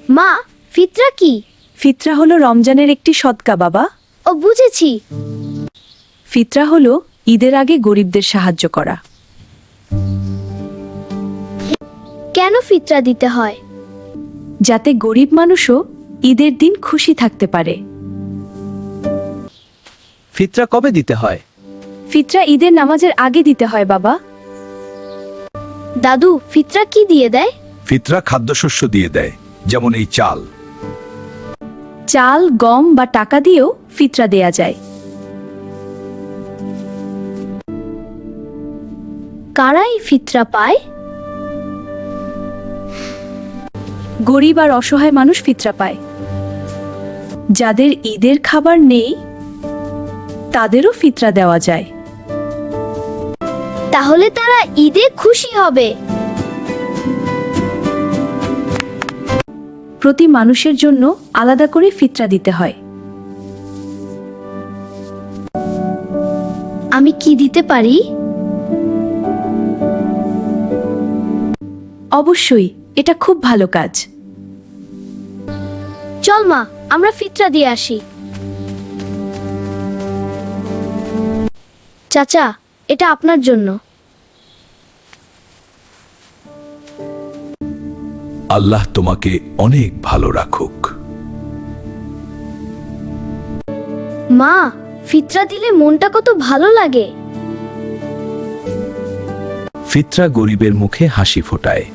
মা, ফিতরা কি? ফিতরা হলো রমজানের একটি সদকা বাবা। ও বুঝেছি। ফিতরা হলো ঈদের আগে গরিবদের সাহায্য করা। কেন ফিতরা দিতে হয়? যাতে গরিব মানুষও ঈদের দিন খুশি থাকতে পারে। ফিতরা কবে দিতে হয়? ফিতরা ঈদের নামাজের আগে দিতে হয় বাবা। দাদু, ফিতরা কি দিয়ে দেয়? ফিতরা খাদ্যশস্য দিয়ে দেয়, যেমন এই চাল। চাল, গম বা টাকা দিয়েও ফিতরা দেয়া যায়। কারাই ফিতরা পায়? গরিব আর অসহায় মানুষ ফিতরা পায়। যাদের ঈদের খাবার নেই তাদেরও ফিতরা দেওয়া যায়। তাহলে তারা ঈদে খুশি হবে। প্রতি মানুষের জন্য আলাদা করে ফিতরা দিতে হয়। আমি কি দিতে পারি? অবশ্যই, এটা খুব ভালো কাজ। চল মা, আমরা ফিতরা দিয়ে আসি। চাচা, এটা আপনার জন্য। আল্লাহ তোমাকে অনেক ভালো রাখুক। মা, ফিতরা দিলে মনটা কত ভালো লাগে। ফিতরা গরিবের মুখে হাসি ফোটায়।